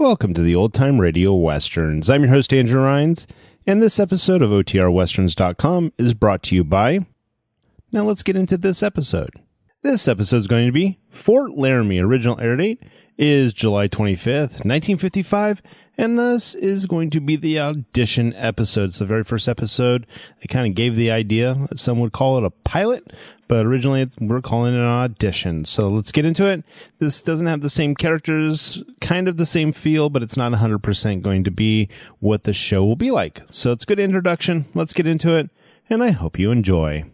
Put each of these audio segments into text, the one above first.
Welcome to the Old Time Radio Westerns. I'm your host, Andrew Rhynes, and this episode of OTRWesterns.com is brought to you by... Now let's get into this episode. This episode is going to be Fort Laramie. Original air date is July 25th, 1955, and this is going to be the Audition episode. It's the very first episode. They kind of gave the idea. Some would call it a pilot, but originally we're calling it an audition. So let's get into it. This doesn't have the same characters, kind of the same feel, but it's not 100% going to be what the show will be like. So it's a good introduction. Let's get into it, and I hope you enjoy.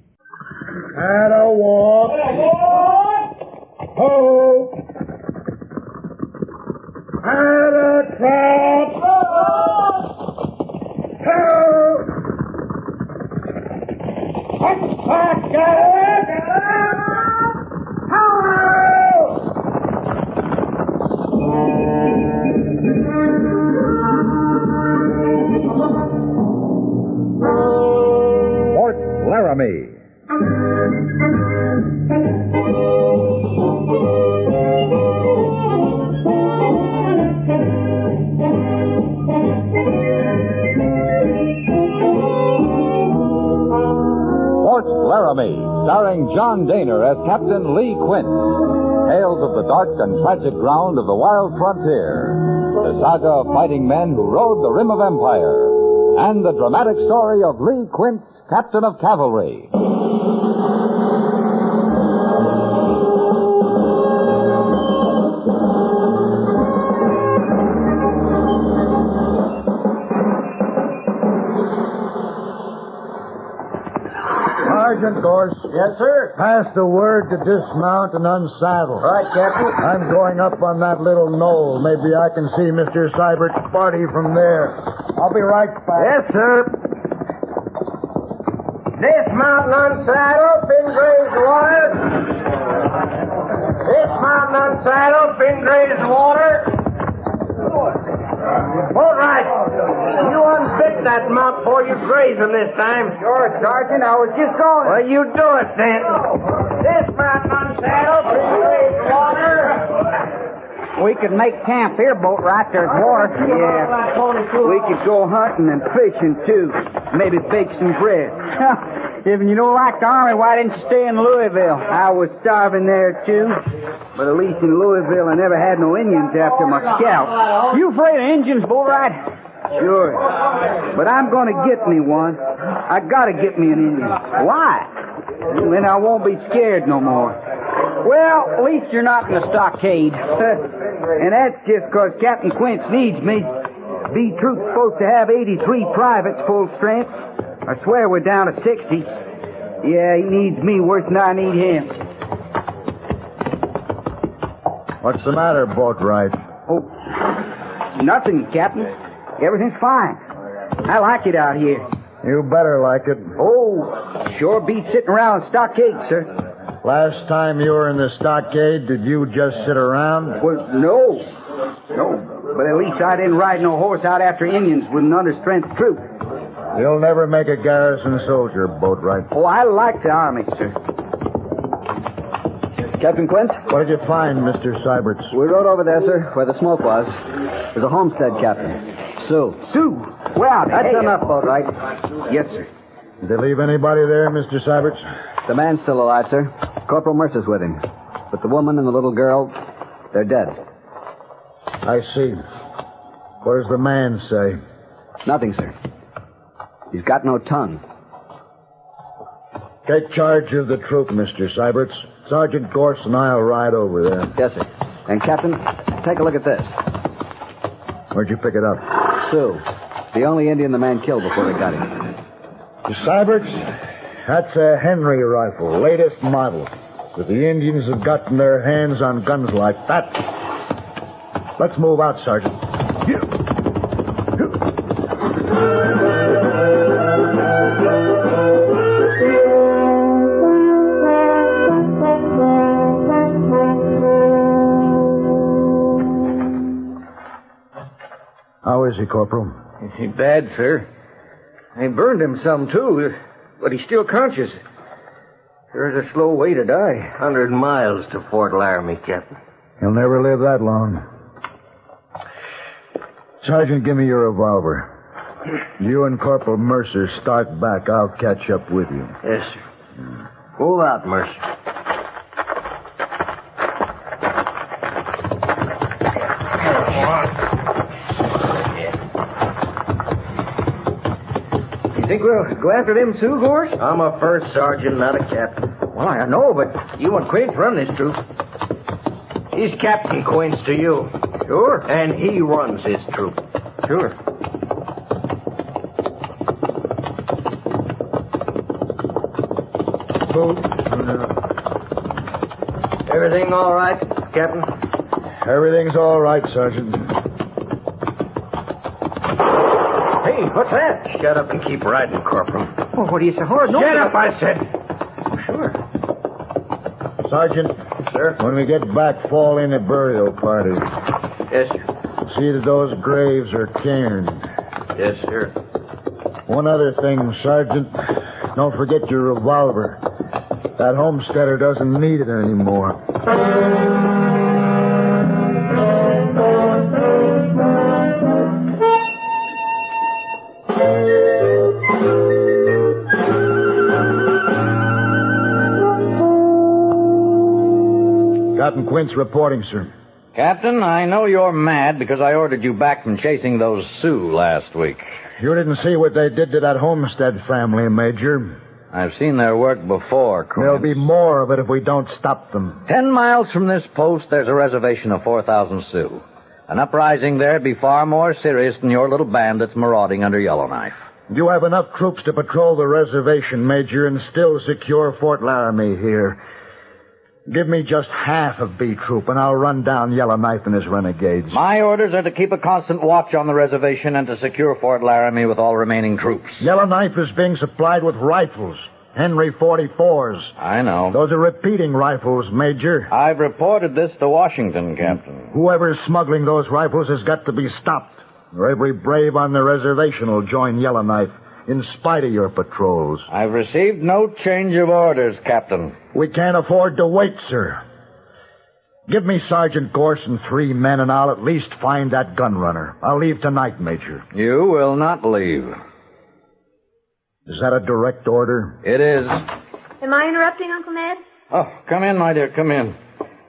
Had a walk. Ho. Had a trap. Ho. Fort Laramie. Fort Laramie, starring John Dehner as Captain Lee Quince. Tales of the dark and tragic ground of the wild frontier. The saga of fighting men who rode the rim of empire. And the dramatic story of Lee Quince, Captain of Cavalry. Sergeant Goerss. Yes, sir. Pass the word to dismount and unsaddle. Right, Captain. I'm going up on that little knoll. Maybe I can see Mr. Seibert's party from there. I'll be right back. Yes, sir. Dismount and unsaddle, fin graze water. Dismount and unsaddle, fin graze water. All right. You unfit that mount before you graze him this time. Sure, Sergeant. I was just going. Well, you do it then. Dismount and unsaddle, fin graze water. We could make camp here, boat right. There's water. Yeah. We could go hunting and fishing, too. Maybe bake some bread. If you don't like the Army, why didn't you stay in Louisville? I was starving there, too. But at least in Louisville, I never had no Indians after my scalp. You afraid of Indians, Boatwright? Sure. But I'm going to get me one. I got to get me an Indian. Why? Then I won't be scared no more. Well, at least you're not in the stockade. And that's just because Captain Quince needs me. B-Troop's supposed to have 83 privates full strength. I swear we're down to 60. Yeah, he needs me worse than I need him. What's the matter, Boatwright? Oh, nothing, Captain. Everything's fine. I like it out here. You better like it. Oh, sure beats sitting around the stockade, sir. Last time you were in the stockade, did you just sit around? Well, no. No, but at least I didn't ride no horse out after Indians with an understrength troop. You'll never make a garrison soldier, Boatwright. Oh, I like the Army, sir. Captain Quince? What did you find, Mr. Seiberts? We rode over there, sir, where the smoke was. There's a homestead, Captain. Sue. Sue? Well, That's enough, Boatwright. Yes, sir. Did they leave anybody there, Mr. Seiberts? The man's still alive, sir. Corporal Mercer's with him. But the woman and the little girl, they're dead. I see. What does the man say? Nothing, sir. He's got no tongue. Take charge of the troop, Mr. Seiberts. Sergeant Goerss and I'll ride over there. Yes, sir. And, Captain, take a look at this. Where'd you pick it up? Sue. The only Indian the man killed before they got him. Mr. Seiberts, that's a Henry rifle, latest model. If the Indians have gotten their hands on guns like that. Let's move out, Sergeant. How is he, Corporal? Ain't bad, sir. They burned him some, too, but he's still conscious. There's a slow way to die. 100 miles to Fort Laramie, Captain. He'll never live that long. Sergeant, give me your revolver. You and Corporal Mercer start back. I'll catch up with you. Yes, sir. Move out, Mercer. You think we'll go after them Sioux, Goerss? I'm a first sergeant, not a captain. Well, I know, but you and Quince run this troop. He's Captain Quince to you. Sure. And he runs his troop. Sure. Everything all right, Captain? Everything's all right, Sergeant. Hey, what's that? Shut up and keep riding, Corporal. Oh, what do you say? Hard? No, Shut up, I said. Sure. Sergeant. Sir? When we get back, fall in a burial party. Yes, sir. See that those graves are cairned. Yes, sir. One other thing, Sergeant. Don't forget your revolver. That homesteader doesn't need it anymore. Captain Quince reporting, sir. Captain, I know you're mad because I ordered you back from chasing those Sioux last week. You didn't see what they did to that Homestead family, Major. I've seen their work before, Quince. There'll be more of it if we don't stop them. 10 miles from this post, there's a reservation of 4,000 Sioux. An uprising there'd be far more serious than your little band that's marauding under Yellowknife. You have enough troops to patrol the reservation, Major, and still secure Fort Laramie here. Give me just half of B Troop, and I'll run down Yellowknife and his renegades. My orders are to keep a constant watch on the reservation and to secure Fort Laramie with all remaining troops. Yellowknife is being supplied with rifles. Henry 44s. I know. Those are repeating rifles, Major. I've reported this to Washington, Captain. Whoever's smuggling those rifles has got to be stopped, or every brave on the reservation will join Yellowknife, in spite of your patrols. I've received no change of orders, Captain. We can't afford to wait, sir. Give me Sergeant Goerss and 3 men, and I'll at least find that gun runner. I'll leave tonight, Major. You will not leave. Is that a direct order? It is. Am I interrupting, Uncle Ned? Oh, come in, my dear, come in.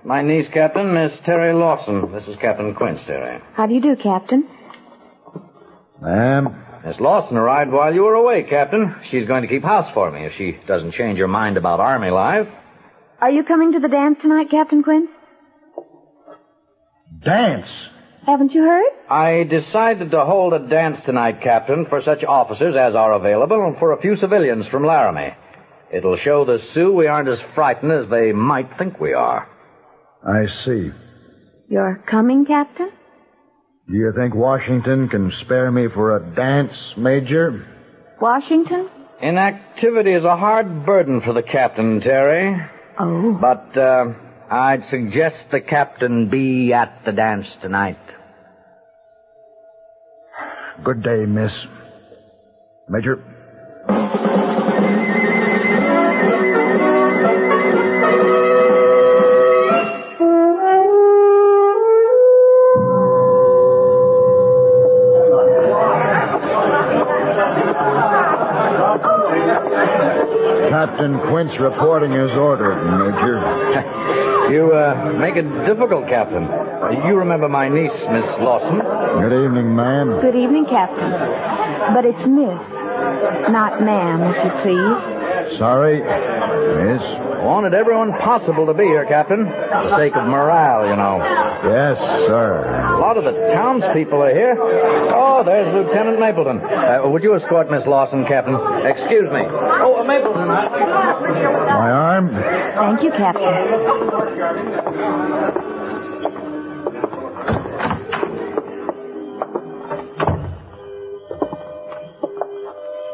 My niece, Captain, Miss Terry Lawson. This is Captain Quince, Terry. How do you do, Captain? Ma'am? Miss Lawson arrived while you were away, Captain. She's going to keep house for me if she doesn't change her mind about Army life. Are you coming to the dance tonight, Captain Quince? Dance? Haven't you heard? I decided to hold a dance tonight, Captain, for such officers as are available and for a few civilians from Laramie. It'll show the Sioux we aren't as frightened as they might think we are. I see. You're coming, Captain? Do you think Washington can spare me for a dance, Major? Washington? Inactivity is a hard burden for the captain, Terry. Oh. But, I'd suggest the captain be at the dance tonight. Good day, miss. Major. Captain Quince reporting his order, Major. You, make it difficult, Captain. You remember my niece, Miss Lawson. Good evening, ma'am. Good evening, Captain. But it's Miss, not ma'am, if you please. Sorry, miss. Wanted everyone possible to be here, Captain. For the sake of morale, you know. Yes, sir. A lot of the townspeople are here. Oh, there's Lieutenant Mapleton. Would you escort Miss Lawson, Captain? Excuse me. Oh, Mapleton. My arm? Thank you, Captain.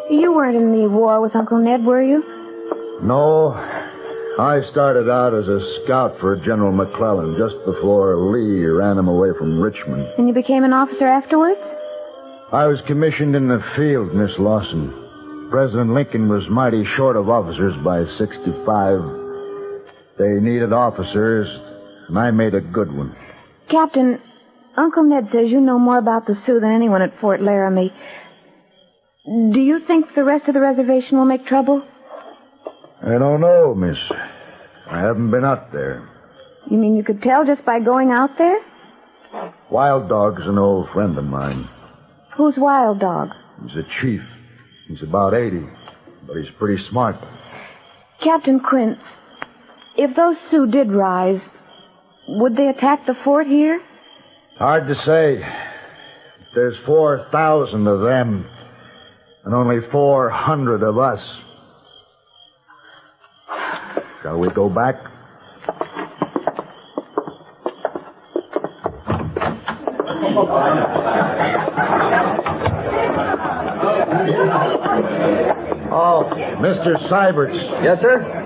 You weren't in the war with Uncle Ned, were you? No. I started out as a scout for General McClellan just before Lee ran him away from Richmond. And you became an officer afterwards? I was commissioned in the field, Miss Lawson. President Lincoln was mighty short of officers by 65. They needed officers, and I made a good one. Captain, Uncle Ned says you know more about the Sioux than anyone at Fort Laramie. Do you think the rest of the reservation will make trouble? I don't know, miss. I haven't been out there. You mean you could tell just by going out there? Wild Dog's an old friend of mine. Who's Wild Dog? He's a chief. He's about 80, but he's pretty smart. Captain Quince, if those Sioux did rise, would they attack the fort here? Hard to say. There's 4,000 of them, and only 400 of us. Shall we go back? Oh, Mr. Syberts. Yes, sir?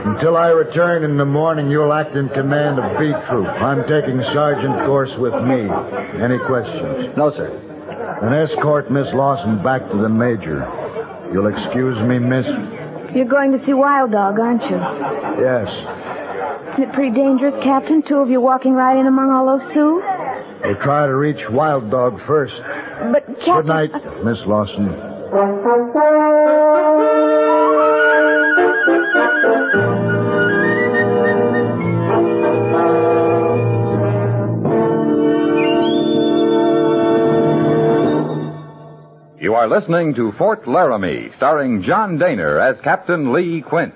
Until I return in the morning, you'll act in command of B Troop. I'm taking Sergeant Goerss with me. Any questions? No, sir. Then escort Miss Lawson back to the Major. You'll excuse me, miss? You're going to see Wild Dog, aren't you? Yes. Isn't it pretty dangerous, Captain? Two of you walking right in among all those Sioux? We'll try to reach Wild Dog first. But, Captain... Good night, Miss Lawson. You are listening to Fort Laramie, starring John Dehner as Captain Lee Quince.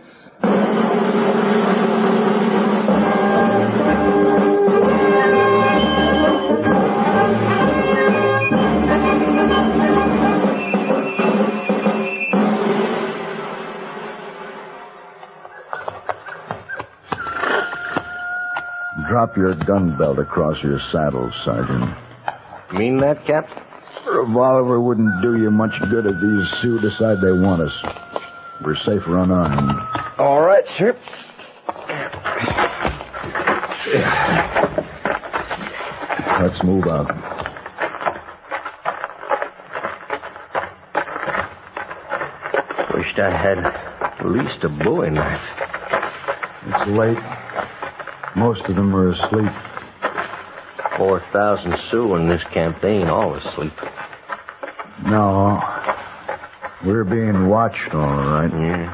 Drop your gun belt across your saddle, Sergeant. Mean that, Cap? A revolver wouldn't do you much good if these Sioux decide they want us. We're safer unarmed. All right, sir. Let's move out. Wished I had at least a bowie knife. It's late. Most of them are asleep. 4,000 Sioux in this camp, they ain't all asleep. No. We're being watched, all right. Yeah.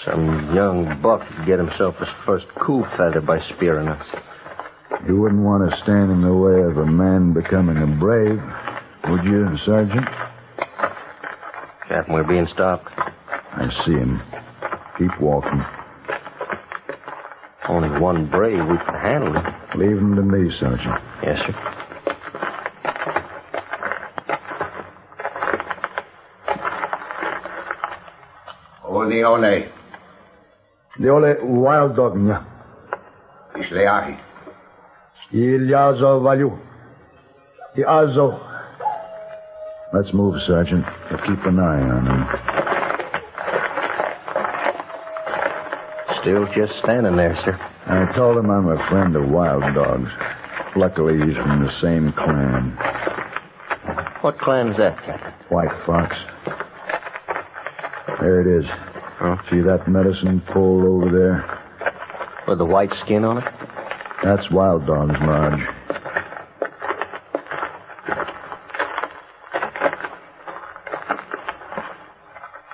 Some young buck could get himself his first coup feather by spearing us. You wouldn't want to stand in the way of a man becoming a brave, would you, Sergeant? Captain, we're being stopped. I see him. Keep walking. Only one brave, we can handle him. Leave him to me, Sergeant. Yes, sir. The ole. The ole Wild Dog, yeah. Isleahi. Ilyazo Valю. Iazo. Let's move, Sergeant. But keep an eye on him. Still just standing there, sir. I told him I'm a friend of Wild Dog's. Luckily, he's from the same clan. What clan is that, Captain? White Fox. There it is. Huh? See that medicine pole over there? With the white skin on it? That's Wild Dog's lodge.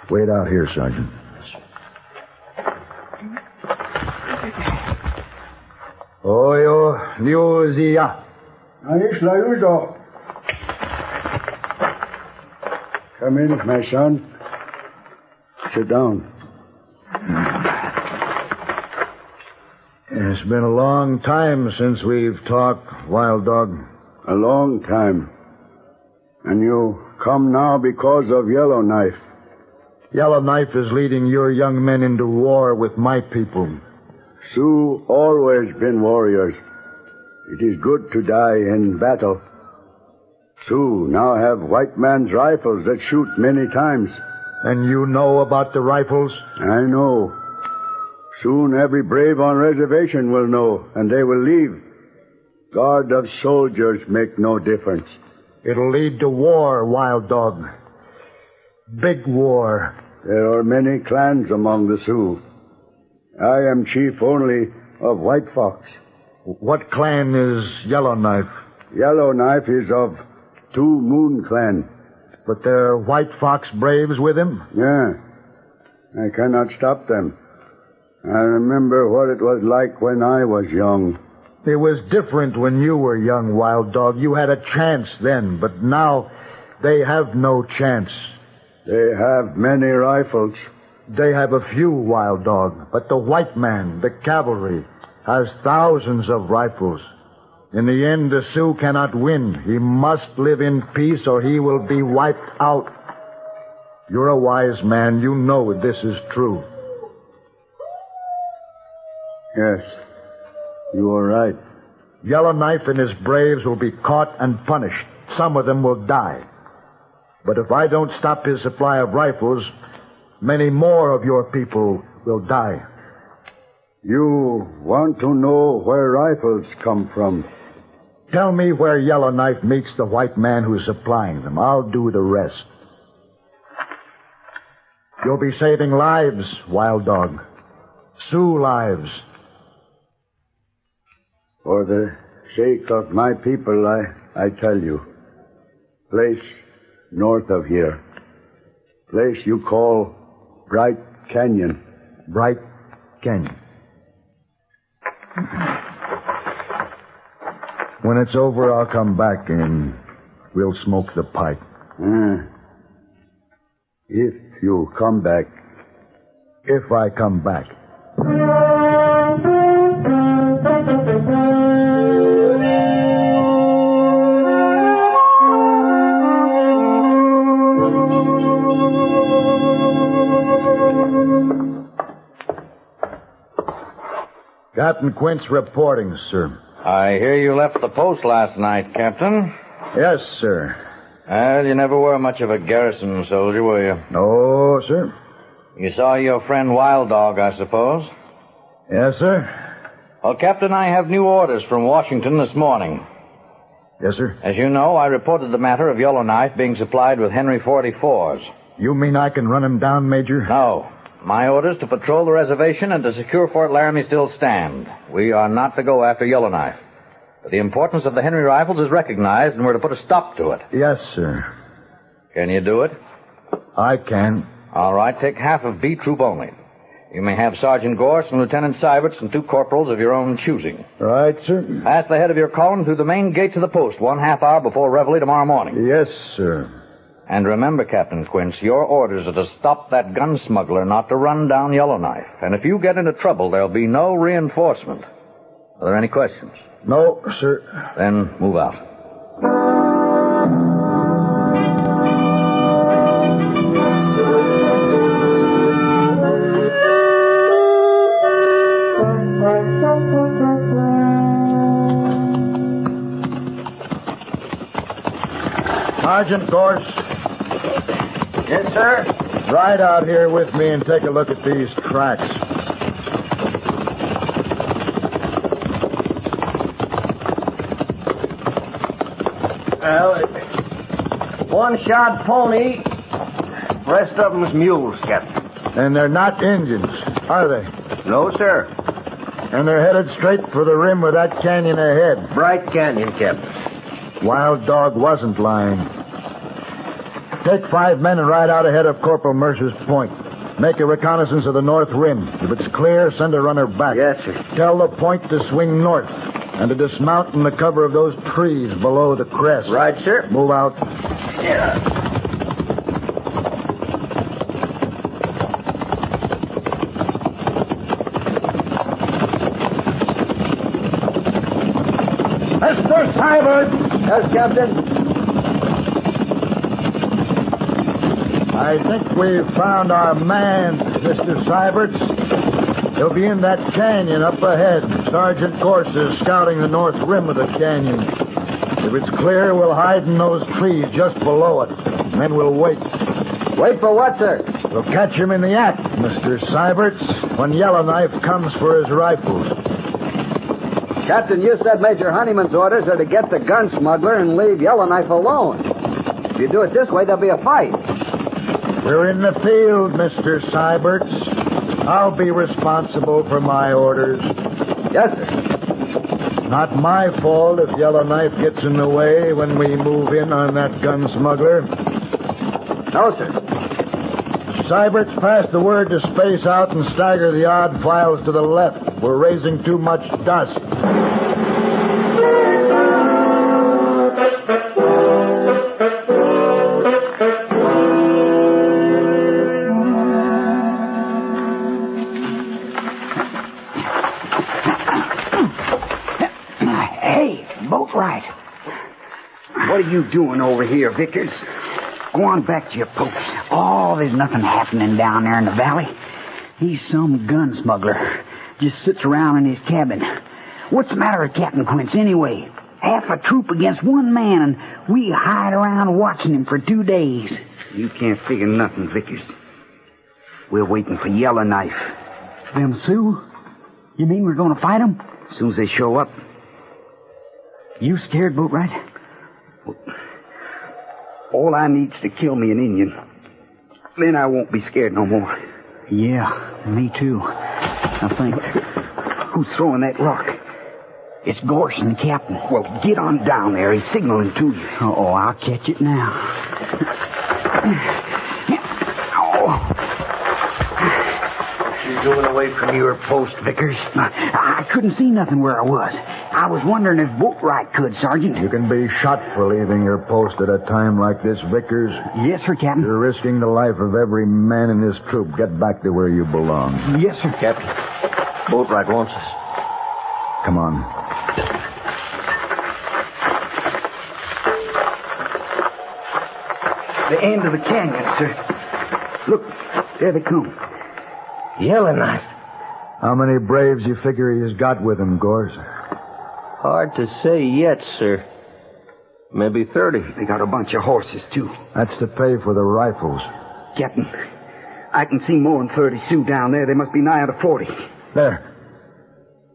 Wait out here, Sergeant. Oyo Liuzia. Come in, my son. Sit down. It's been a long time since we've talked, Wild Dog. A long time. And you come now because of Yellowknife. Yellowknife is leading your young men into war with my people. Sioux always been warriors. It is good to die in battle. Sioux now have white man's rifles that shoot many times. And you know about the rifles? I know. Soon every brave on reservation will know, and they will leave. Guard of soldiers make no difference. It'll lead to war, Wild Dog. Big war. There are many clans among the Sioux. I am chief only of White Fox. What clan is Yellowknife? Yellowknife is of Two Moon Clan. But there are White Fox braves with him? Yeah. I cannot stop them. I remember what it was like when I was young. It was different when you were young, Wild Dog. You had a chance then, but now they have no chance. They have many rifles. They have a few, Wild Dog, but the white man, the cavalry, has thousands of rifles. In the end, the Sioux cannot win. He must live in peace or he will be wiped out. You're a wise man. You know this is true. Yes, you are right. Yellowknife and his braves will be caught and punished. Some of them will die. But if I don't stop his supply of rifles, many more of your people will die. You want to know where rifles come from? Tell me where Yellowknife meets the white man who's supplying them. I'll do the rest. You'll be saving lives, Wild Dog. Sioux lives. For the sake of my people, I tell you. Place north of here. Place you call Bright Canyon. Bright Canyon. When it's over, I'll come back and we'll smoke the pipe. If you come back. If I come back. Captain Quince reporting, sir. I hear you left the post last night, Captain. Yes, sir. Well, you never were much of a garrison soldier, were you? No, sir. You saw your friend Wild Dog, I suppose? Yes, sir. Well, Captain, I have new orders from Washington this morning. Yes, sir. As you know, I reported the matter of Yellowknife being supplied with Henry 44s. You mean I can run him down, Major? No. My orders to patrol the reservation and to secure Fort Laramie still stand. We are not to go after Yellowknife. But the importance of the Henry rifles is recognized, and we're to put a stop to it. Yes, sir. Can you do it? I can. All right, take half of B Troop only. You may have Sergeant Goerss and Lieutenant Seiberts and 2 corporals of your own choosing. Right, sir. Pass the head of your column through the main gates of the post 1/2 hour before reveille tomorrow morning. Yes, sir. And remember, Captain Quince, your orders are to stop that gun smuggler, not to run down Yellowknife. And if you get into trouble, there'll be no reinforcement. Are there any questions? No, sir. Then move out. Sergeant Goerss. Yes, sir? Ride out here with me and take a look at these tracks. Well, one-shod pony. Rest of them's mules, Captain. And they're not Indians, are they? No, sir. And they're headed straight for the rim of that canyon ahead. Bright Canyon, Captain. Wild Dog wasn't lying. Take 5 men and ride out ahead of Corporal Mercer's point. Make a reconnaissance of the north rim. If it's clear, send a runner back. Yes, sir. Tell the point to swing north and to dismount in the cover of those trees below the crest. Right, sir. Move out. Yeah. Mr. Seiberts! Yes, Captain. I think we've found our man, Mr. Seiberts. He'll be in that canyon up ahead. Sergeant Goerss is scouting the north rim of the canyon. If it's clear, we'll hide in those trees just below it. And then we'll wait. Wait for what, sir? We'll catch him in the act, Mr. Seiberts, when Yellowknife comes for his rifles. Captain, you said Major Honeyman's orders are to get the gun smuggler and leave Yellowknife alone. If you do it this way, there'll be a fight. We're in the field, Mr. Seiberts. I'll be responsible for my orders. Yes, sir. Not my fault if Yellowknife gets in the way when we move in on that gun smuggler. No, sir. Syberts, pass the word to space out and stagger the odd files to the left. We're raising too much dust. What are you doing over here, Vickers? Go on back to your post. Oh, there's nothing happening down there in the valley. He's some gun smuggler. Just sits around in his cabin. What's the matter with Captain Quince, anyway? Half a troop against one man, and we hide around watching him for 2 days. You can't figure nothing, Vickers. We're waiting for Yellowknife. Them Sioux? You mean we're going to fight them? As soon as they show up. You scared, Boatwright? All I need's to kill me an Indian. Then I won't be scared no more. Yeah, me too. I think. Who's throwing that rock? It's Goerss and the captain. Well, get on down there. He's signaling to you. Oh, I'll catch it now. You're going away from your post, Vickers? I couldn't see nothing where I was. I was wondering if Boatwright could, Sergeant. You can be shot for leaving your post at a time like this, Vickers. Yes, sir, Captain. You're risking the life of every man in this troop. Get back to where you belong. Yes, sir. Captain, Boatwright wants us. Come on. The end of the canyon, sir. Look, there they come. Yellowknife. How many braves you figure he has got with him, Goerss? Hard to say yet, sir. Maybe 30. They got a bunch of horses, too. That's to pay for the rifles. Captain, I can see more than 30 Sioux down there. They must be nigh to 40. There.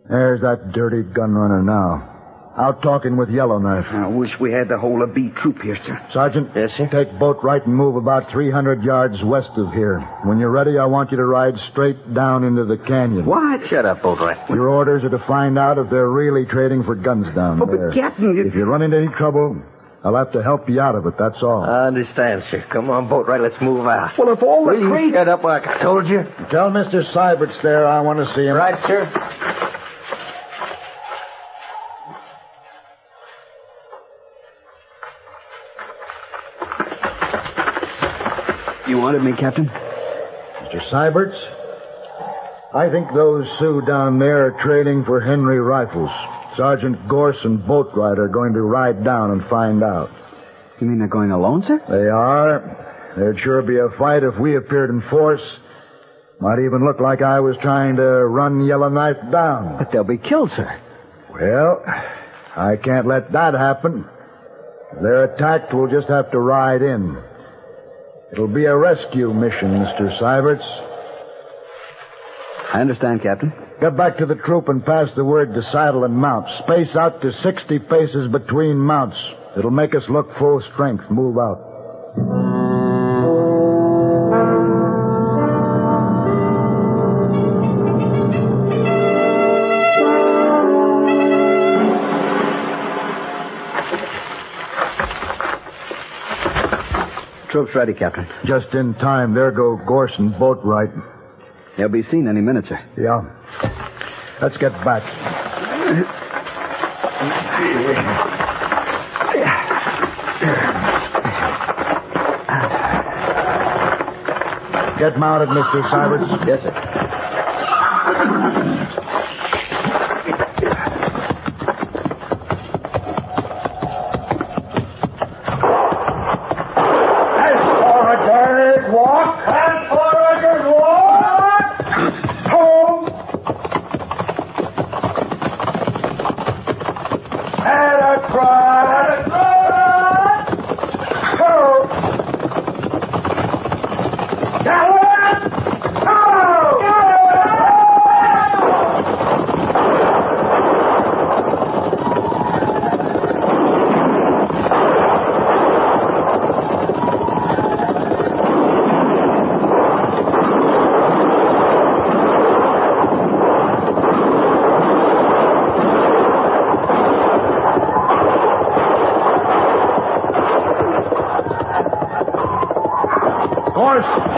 There's that dirty gun runner now. Out talking with Yellowknife. I wish we had the whole of B troop here, sir. Sergeant, yes, sir? Take Boatwright and move about 300 yards west of here. When you're ready, I want you to ride straight down into the canyon. What? Shut up, Boatwright. Your orders are to find out if they're really trading for guns down there. But, Captain... If you run into any trouble, I'll have to help you out of it, that's all. I understand, sir. Come on, Boatwright, let's move out. Well, if all the crazy... Shut up like I told you. Tell Mr. Syberts there I want to see him. Right, sir. You wanted me, Captain? Mr. Syberts, I think those Sioux down there are trading for Henry rifles. Sergeant Goerss and Boatwright are going to ride down and find out. You mean they're going alone, sir? They are. There'd sure be a fight if we appeared in force. Might even look like I was trying to run Yellowknife down. But they'll be killed, sir. Well, I can't let that happen. If they're attacked, we'll just have to ride in. It'll be a rescue mission, Mr. Syberts. I understand, Captain. Get back to the troop and pass the word to saddle and mount. Space out to 60 paces between mounts. It'll make us look full strength. Move out. Troop's ready, Captain. Just in time. There go Goerss and Boatwright. They'll be seen any minute, sir. Yeah. Let's get back. Get mounted, Mr. Syberts. Yes, sir.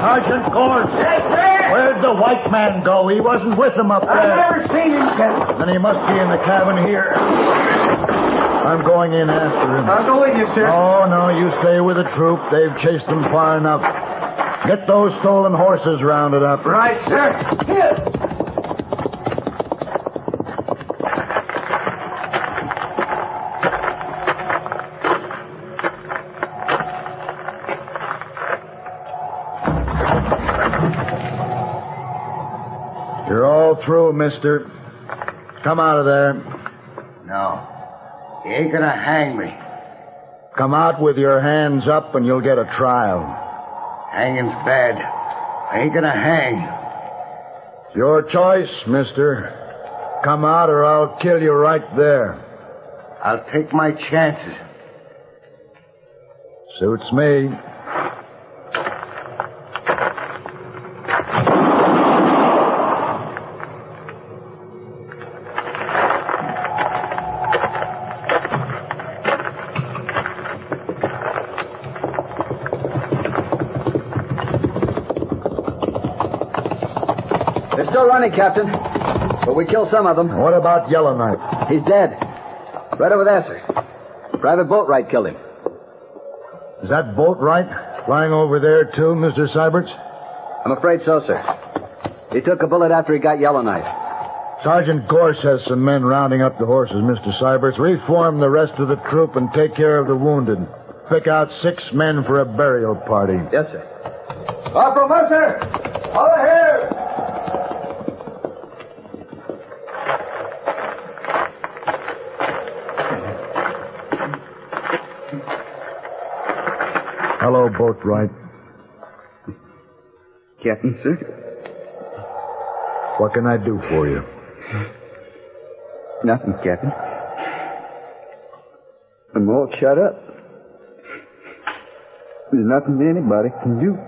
Sergeant Goerss. Yes, sir. Where'd the white man go? He wasn't with them up there. I've never seen him, Captain. Then he must be in the cabin here. I'm going in after him. I'll go with you, sir. Oh, no, you stay with the troop. They've chased them far enough. Get those stolen horses rounded up. Right, sir. Here. You're all through, mister. Come out of there. No. He ain't gonna hang me. Come out with your hands up and you'll get a trial. Hanging's bad. I ain't gonna hang. It's your choice, mister. Come out or I'll kill you right there. I'll take my chances. Suits me. They're still running, Captain. But we killed some of them. What about Yellowknife? He's dead. Right over there, sir. Private Boatwright killed him. Is that Boatwright flying over there, too, Mr. Syberts? I'm afraid so, sir. He took a bullet after he got Yellowknife. Sergeant Goerss has some men rounding up the horses, Mr. Syberts. Reform the rest of the troop and take care of the wounded. Pick out 6 men for a burial party. Yes, sir. Corporal Mercer! Over here! Hello, Boatwright. Captain, sir? What can I do for you? Nothing, Captain. I'm all shut up. There's nothing anybody can do.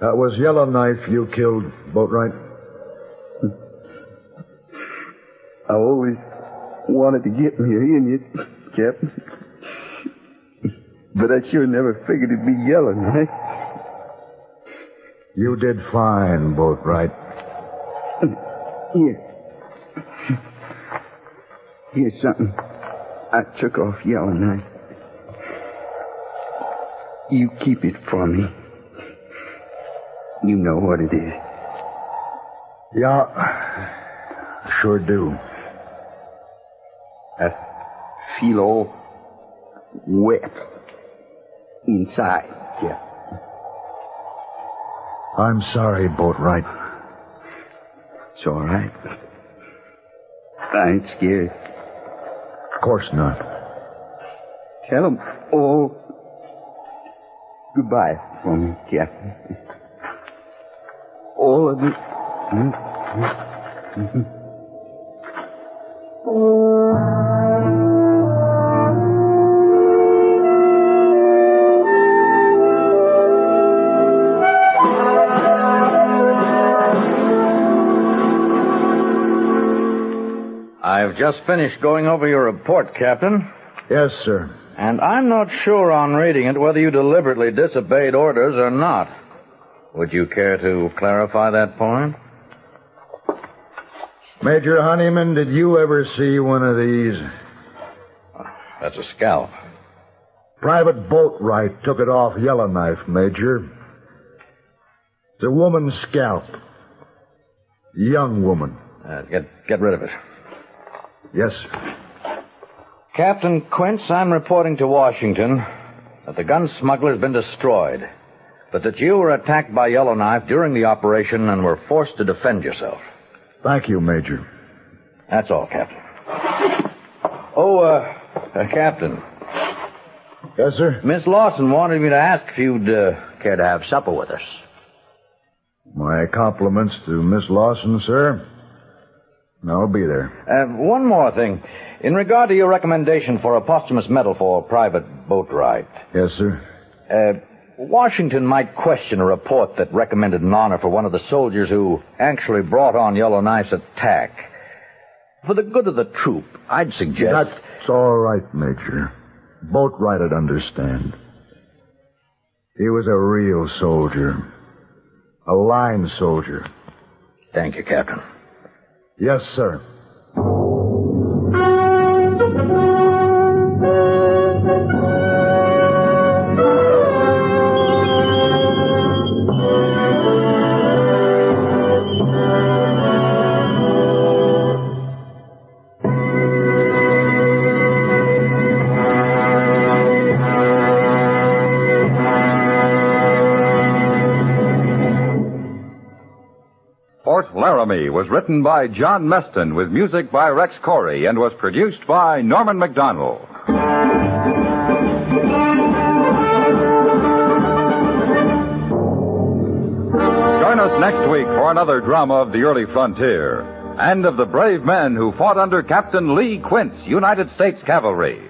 That was Yellowknife you killed, Boatwright. I always wanted to get me in you, Captain. But I sure never figured it'd be Yellowknife. You did fine, Boatwright. Here. Here's something I took off Yellowknife. You keep it for me. You know what it is. Yeah, sure do. I feel all wet inside, yeah. I'm sorry, Boatwright. It's all right. I ain't scared. Of course not. Tell them all goodbye for me, Captain. All of it. I've just finished going over your report, Captain. Yes, sir. And I'm not sure on reading it whether you deliberately disobeyed orders or not. Would you care to clarify that point? Major Honeyman, did you ever see one of these? That's a scalp. Private Boatwright took it off Yellowknife, Major. It's a woman's scalp. Young woman. Get rid of it. Yes, sir. Captain Quince, I'm reporting to Washington that the gun smuggler's been destroyed, but that you were attacked by Yellowknife during the operation and were forced to defend yourself. Thank you, Major. That's all, Captain. Oh, Captain. Yes, sir? Miss Lawson wanted me to ask if you'd care to have supper with us. My compliments to Miss Lawson, sir. I'll be there. One more thing. In regard to your recommendation for a posthumous medal for Private Boatwright. Yes, sir? Washington might question a report that recommended an honor for one of the soldiers who actually brought on Yellowknife's attack. For the good of the troop, I'd suggest... That's all right, Major. Boatwright'd understand. He was a real soldier. A line soldier. Thank you, Captain. Yes, sir. Fort Laramie was written by John Meston with music by Rex Koury and was produced by Norman Macdonnell. Join us next week for another drama of the early frontier and of the brave men who fought under Captain Lee Quince, United States Cavalry.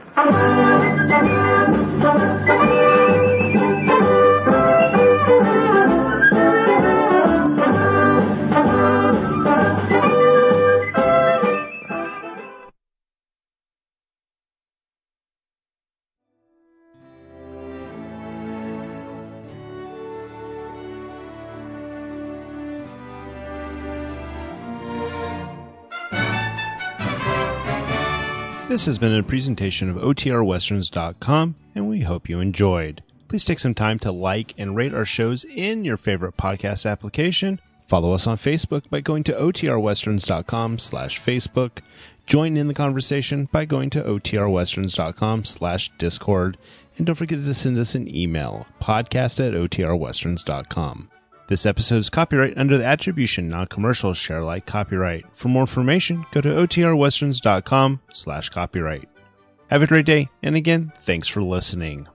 This has been a presentation of OTRWesterns.com, and we hope you enjoyed. Please take some time to like and rate our shows in your favorite podcast application. Follow us on Facebook by going to OTRWesterns.com/Facebook. Join in the conversation by going to OTRWesterns.com/Discord. And don't forget to send us an email, podcast@OTRWesterns.com. This episode is copyright under the Attribution Non-Commercial Share Alike copyright. For more information, go to OTRWesterns.com/copyright. Have a great day, and again, thanks for listening.